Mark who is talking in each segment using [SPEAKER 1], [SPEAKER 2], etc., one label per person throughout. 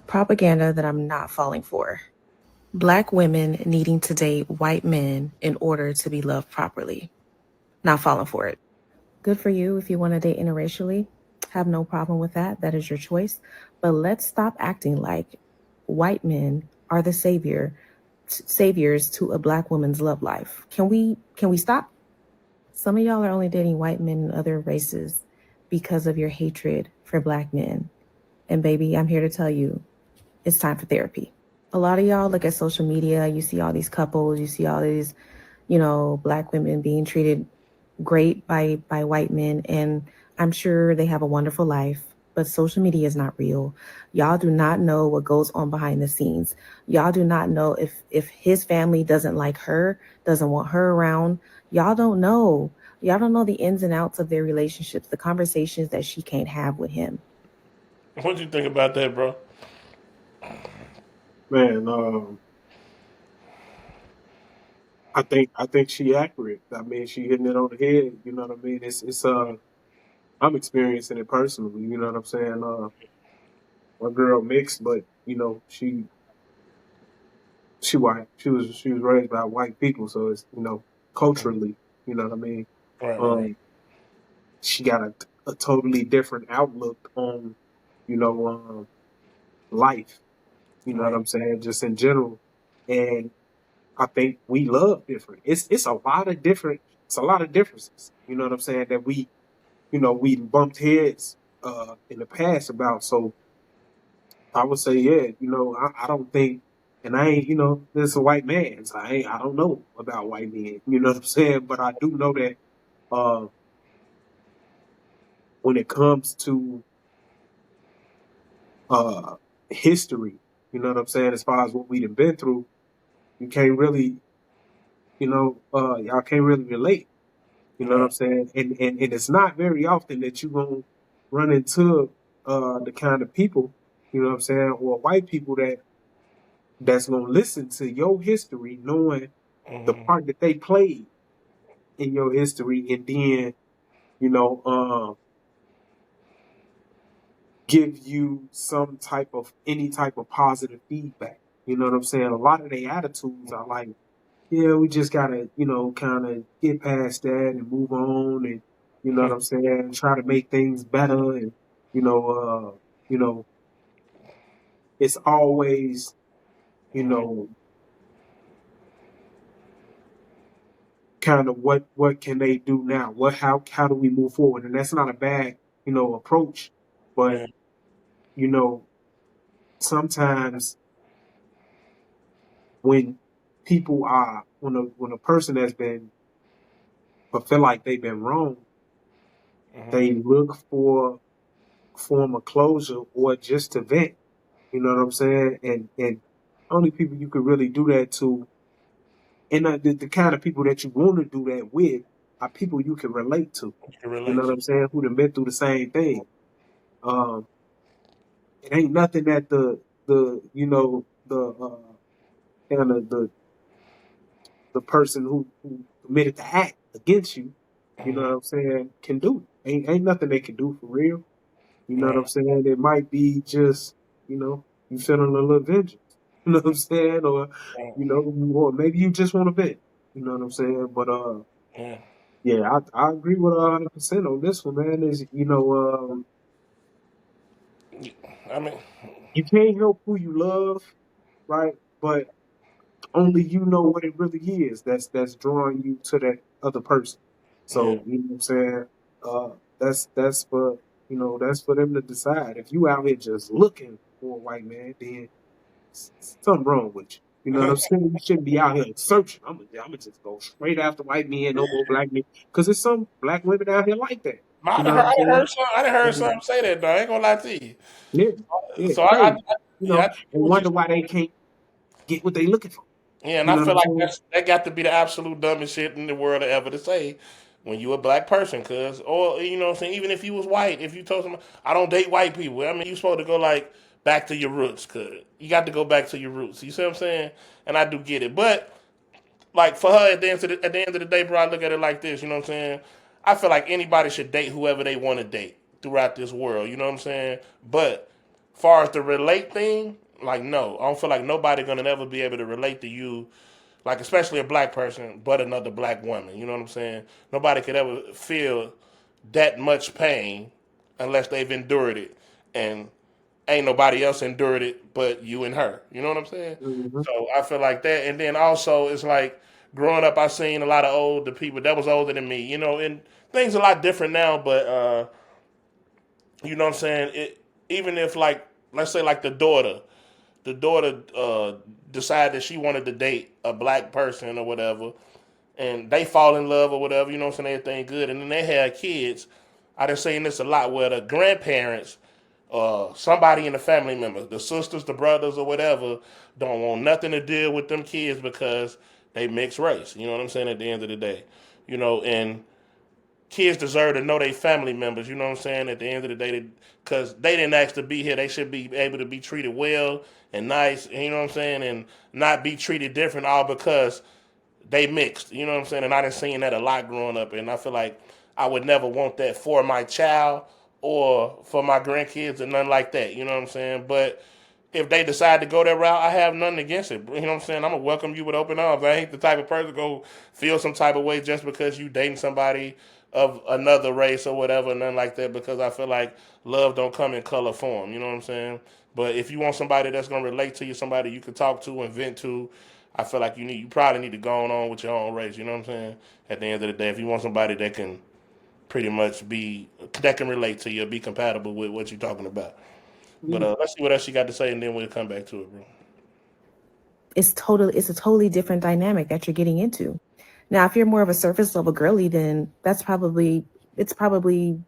[SPEAKER 1] Propaganda that I'm not falling for. Black women needing to date white men in order to be loved properly. Not falling for it. Good for you if you want to date interracially. Have no problem with that. That is your choice. But let's stop acting like white men are the saviors to a black woman's love life. Can we stop? Some of y'all are only dating white men and other races because of your hatred for black men. And baby, I'm here to tell you, it's time for therapy. A lot of y'all look at social media, you see all these couples, you see all these, black women being treated great by white men, and I'm sure they have a wonderful life. But social media is not real. Y'all do not know what goes on behind the scenes. Y'all do not know if his family doesn't like her, doesn't want her around. Y'all don't know. Y'all don't know the ins and outs of their relationships, the conversations that she can't have with him.
[SPEAKER 2] What you think about that, bro?
[SPEAKER 3] Man, I think she accurate. I mean, she hitting it on the head. You know what I mean? It's I'm experiencing it personally. You know what I'm saying? My girl mixed, but she white. She was raised by white people, so it's culturally. You know what I mean?
[SPEAKER 2] Right, right.
[SPEAKER 3] Um, she got a totally different outlook on you know life. You know what
[SPEAKER 2] Right.
[SPEAKER 3] I'm saying? Just in general, and I think we love different. It's a lot of different. It's a lot of differences. You know what I'm saying? That we bumped heads in the past about. So I would say, yeah, I don't think, and I ain't, this is a white man, so I don't know about white men. You know what I'm saying? But I do know that uh, when it comes to uh, history, you know what I'm saying, as far as what we've been through, you can't really, y'all can't really relate. You know what I'm
[SPEAKER 2] Right.
[SPEAKER 3] saying? And it's not very often that you're gonna run into the kind of people, you know what I'm saying, or white people that's gonna listen to your history, knowing the
[SPEAKER 2] Mm-hmm.
[SPEAKER 3] part that they played in your history, and then you know give you some type of any type of positive feedback. You know what I'm saying? A lot of their attitudes are like, yeah, we just gotta, kind of get past that and move on, and you know what I'm saying, try to make things better, and you know, you know, it's always, you
[SPEAKER 2] Mm-hmm.
[SPEAKER 3] know, kind of what can they do now? How do we move forward? And that's not a bad, approach, but
[SPEAKER 2] Yeah.
[SPEAKER 3] you know, sometimes when people are when a person has been but feel like they've been wrong,
[SPEAKER 2] Mm-hmm.
[SPEAKER 3] they look for form of closure or just to vent. You know what I'm saying? And only people you could really do that to, and the kind of people that you want to do that with, are people you can relate to.
[SPEAKER 2] You can
[SPEAKER 3] You know
[SPEAKER 2] relate
[SPEAKER 3] what
[SPEAKER 2] to.
[SPEAKER 3] I'm saying? Who have been through the same thing. Um, it ain't nothing that the kind of the person who committed the act against you. You know what
[SPEAKER 2] Mm-hmm.
[SPEAKER 3] I'm saying? Can do. Ain't nothing they can do for real. You know what I'm
[SPEAKER 2] Right.
[SPEAKER 3] saying? It might be just, you feeling a little vengeance. You know what I'm saying? Or,
[SPEAKER 2] Right.
[SPEAKER 3] or maybe you just want to vent. You know what I'm saying? But
[SPEAKER 2] Yeah.
[SPEAKER 3] yeah, I agree with 100% on this one, man. Is
[SPEAKER 2] I mean,
[SPEAKER 3] you can't help who you love, right? But only you know what it really is. That's drawing you to that other person.
[SPEAKER 2] yeah.
[SPEAKER 3] So you know what I'm saying? Uh, that's for them to decide. If you out here just looking for a white man, then something wrong with you. You know what I'm saying? You shouldn't be out here searching. I'm gonna just go straight after white men, no more black men, because there's some black women out here like that. You know what I'm
[SPEAKER 2] I done
[SPEAKER 3] saying?
[SPEAKER 2] heard some. I done heard
[SPEAKER 3] And,
[SPEAKER 2] some say that though. I ain't gonna lie to you.
[SPEAKER 3] yeah, yeah,
[SPEAKER 2] So
[SPEAKER 3] crazy.
[SPEAKER 2] yeah, I get
[SPEAKER 3] And
[SPEAKER 2] what you
[SPEAKER 3] wonder
[SPEAKER 2] saying.
[SPEAKER 3] why they can't get what they looking for.
[SPEAKER 2] Yeah, and
[SPEAKER 3] You
[SPEAKER 2] I
[SPEAKER 3] know what
[SPEAKER 2] feel
[SPEAKER 3] I'm
[SPEAKER 2] like
[SPEAKER 3] saying?
[SPEAKER 2] that got to be the absolute dumbest shit in the world to ever to say when you a black person, cause or you know what I'm saying. Even if you was white, if you told someone I don't date white people, I mean you supposed to go like back to your roots, cause you got to go back to your roots. You see what I'm saying? And I do get it, but like for her at the end of the day, bro, I look at it like this. You know what I'm saying? I feel like anybody should date whoever they want to date throughout this world. You know what I'm saying? But far as the relate thing, like no, I don't feel like nobody gonna never be able to relate to you, like especially a black person, but another black woman. You know what I'm saying? Nobody could ever feel that much pain unless they've endured it, and ain't nobody else endured it but you and her. You know what I'm saying?
[SPEAKER 3] Hmm.
[SPEAKER 2] So I feel like that, and then also it's like growing up, I seen a lot of older people that was older than me. You know, and things a lot different now, but you know what I'm saying? Even if like let's say like the daughter decided that she wanted to date a black person or whatever, and they fall in love or whatever, you know what I'm saying, everything good, and then they had kids. I done seen this a lot where the grandparents, somebody in the family members, the sisters, the brothers, or whatever, don't want nothing to deal with them kids because they mixed race. You know what I'm saying? At the end of the day, and kids deserve to know their family members. You know what I'm saying? At the end of the day, because they didn't ask to be here, they should be able to be treated well and nice. You know what I'm saying? And not be treated different all because they mixed. You know what I'm saying? And I done seen that a lot growing up, and I feel like I would never want that for my child or for my grandkids or nothing like that. You know what I'm saying? But if they decide to go that route, I have nothing against it. You know what I'm saying? I'm gonna welcome you with open arms. I ain't the type of person to go feel some type of way just because you dating somebody of another race or whatever, nothing like that. Because I feel like love don't come in color form. You know what I'm saying? But if you want somebody that's gonna relate to you, somebody you can talk to and vent to, I feel like you probably need to go on with your own race. You know what I'm saying? At the end of the day, if you want somebody that can pretty much that can relate to you, be compatible with what you're talking about. But
[SPEAKER 3] Yeah.
[SPEAKER 2] let's see what else you got to say, and then we'll come back to it, bro.
[SPEAKER 1] It's a totally different dynamic that you're getting into. Now, if you're more of a surface level girly, then it's probably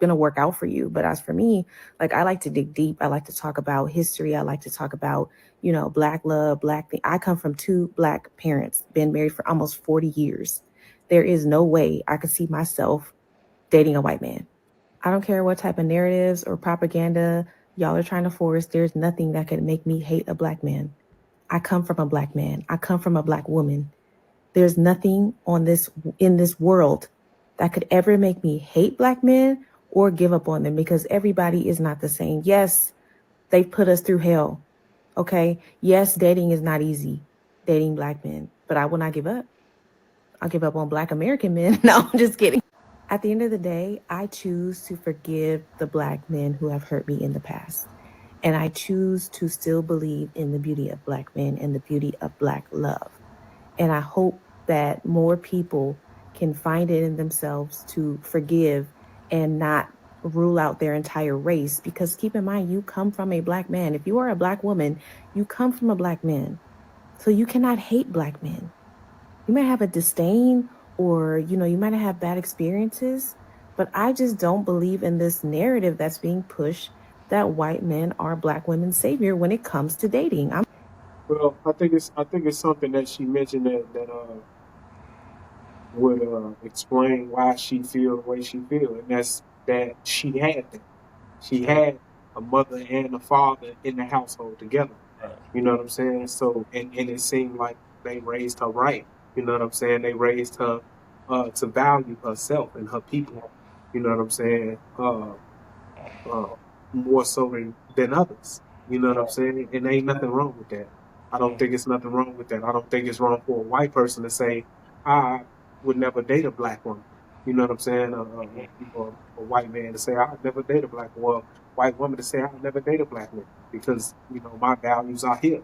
[SPEAKER 1] gonna work out for you. But as for me, like I like to dig deep. I like to talk about history. I like to talk about, black love, black thing. I come from two black parents, been married for almost 40 years. There is no way I could see myself dating a white man. I don't care what type of narratives or propaganda y'all are trying to force. There's nothing that could make me hate a black man. I come from a black man. I come from a black woman. There's nothing in this world that could ever make me hate black men or give up on them because everybody is not the same. Yes, they've put us through hell. Okay. Yes, dating is not easy, dating black men, but I will not give up. I'll give up on black American men. No, I'm just kidding. At the end of the day, I choose to forgive the black men who have hurt me in the past. And I choose to still believe in the beauty of black men and the beauty of black love. And I hope that more people can find it in themselves to forgive and not rule out their entire race. Because keep in mind, you come from a black man. If you are a black woman, you come from a black man. So you cannot hate black men. You might have a disdain or, you might have bad experiences, but I just don't believe in this narrative that's being pushed that white men are black women's savior when it comes to dating.
[SPEAKER 3] Well, I think it's something that she mentioned that would explain why she feel the way she feel, and that's that she had that. She had a mother and a father in the household together.
[SPEAKER 2] Right.
[SPEAKER 3] You know what I'm saying? So, and it seemed like they raised her right. You know what I'm saying? They raised her to value herself and her people. You know what I'm saying? Uh, More so than others. You know what I'm saying? And ain't nothing wrong with that. I don't think it's nothing wrong with that. I don't think it's wrong for a white person to say, I would never date a black woman. You know what I'm saying? A white man to say, I'd never date a black woman. Well, white woman to say, I'd never date a black woman because, my values are here.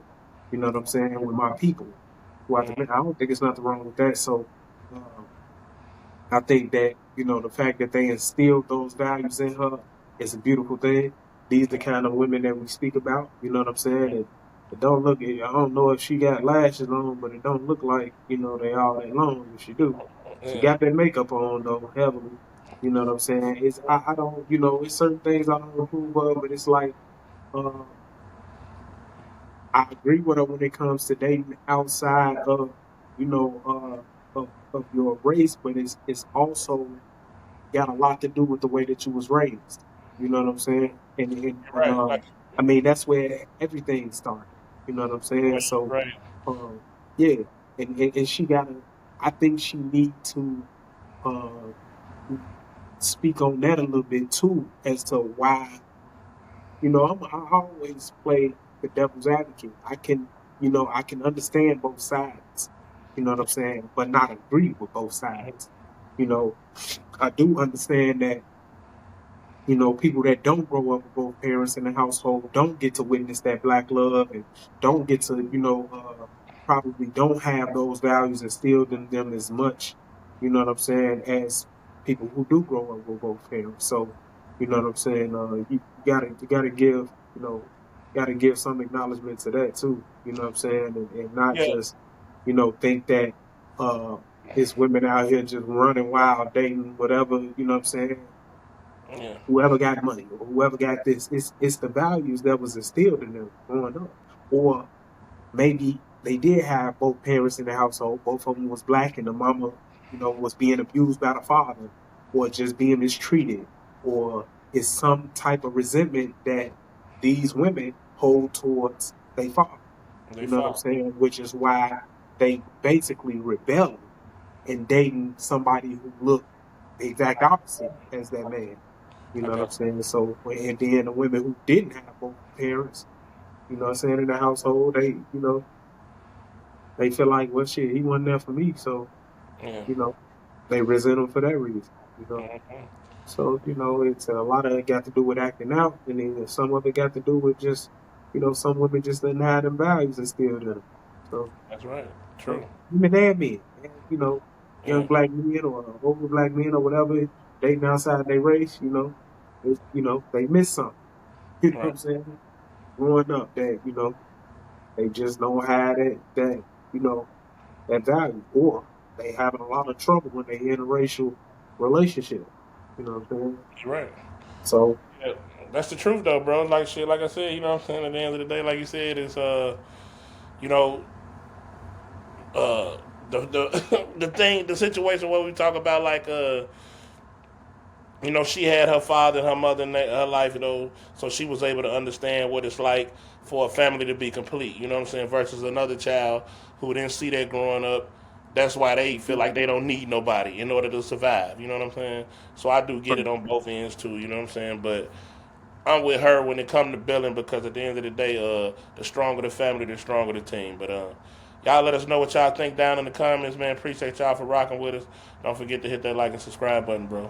[SPEAKER 3] You know what I'm saying? With my people. I don't think it's nothing wrong with that. So, um, I think that, the fact that they instilled those values in her is a beautiful thing. These the kind of women that we speak about, you know what I'm saying? It don't look, I don't know if she got lashes on, but it don't look like, they all that long if she do. She
[SPEAKER 2] Yeah.
[SPEAKER 3] got that makeup on though, heavily. You know what I'm saying? I don't, it's certain things I don't approve of, but it's like, uh, I agree with her when it comes to dating outside of, of your race, but it's also got a lot to do with the way that you was raised. You know what I'm saying? And
[SPEAKER 2] Right. Like.
[SPEAKER 3] I mean that's where everything started. You know what I'm saying?
[SPEAKER 2] Right.
[SPEAKER 3] So
[SPEAKER 2] Right.
[SPEAKER 3] um yeah, and she gotta. I think she need to uh speak on that a little bit too, as to why I always play the devil's advocate. I can understand both sides. You know what I'm saying, but not agree with both sides. You know, I do understand that people that don't grow up with both parents in the household don't get to witness that black love and don't get to, probably don't have those values instilled in them as much, you know what I'm saying, as people who do grow up with both parents. So, you know what I'm saying, you gotta give, gotta give some acknowledgement to that too, you know what I'm saying, and not
[SPEAKER 2] Yeah,
[SPEAKER 3] just, think that uh it's women out here just running wild, dating whatever, you know what I'm saying,
[SPEAKER 2] yeah,
[SPEAKER 3] whoever got money or whoever got this. It's the values that was instilled in them growing up. Or maybe they did have both parents in the household, both of them was black and the mama, was being abused by the father or just being mistreated, or it's some type of resentment that these women hold towards their father.
[SPEAKER 2] they
[SPEAKER 3] You know what I'm
[SPEAKER 2] fought.
[SPEAKER 3] saying? Which is why they basically rebelling and dating somebody who looked the exact opposite as that man. You
[SPEAKER 2] I
[SPEAKER 3] know what I'm
[SPEAKER 2] got
[SPEAKER 3] saying? So, and then the women who didn't have both parents, what I'm saying, in the household, they feel like, well, shit, he wasn't there for me. So,
[SPEAKER 2] you. Yeah,
[SPEAKER 3] you know, they resent him for that reason,
[SPEAKER 2] hmm
[SPEAKER 3] So, it's a lot of it got to do with acting out. And then some of it got to do with just, some women just didn't have them values instilled in them. So,
[SPEAKER 2] that's right. True.
[SPEAKER 3] women and men, and,
[SPEAKER 2] Yeah,
[SPEAKER 3] young black men or older black men or whatever, dating outside their race, they miss something. You know what
[SPEAKER 2] right.
[SPEAKER 3] I'm saying? Growing up that, they just don't have you know, that value. Or they having a lot of trouble when they in a racial relationship. You know what I'm saying?
[SPEAKER 2] You're right.
[SPEAKER 3] So
[SPEAKER 2] Yeah, that's the truth though, bro. Like shit, like I said, you know what I'm saying. At the end of the day, like you said, is you know, the the thing, the situation where we talk about like she had her father and her mother in her life, so she was able to understand what it's like for a family to be complete. You know what I'm saying? Versus another child who didn't see that growing up. That's why they feel like they don't need nobody in order to survive. You know what I'm saying? So I do get it on both ends too. You know what I'm saying? But I'm with her when it comes to billing because at the end of the day, the stronger the family, the stronger the team. But y'all let us know what y'all think down in the comments, man. Appreciate y'all for rocking with us. Don't forget to hit that like and subscribe button, bro.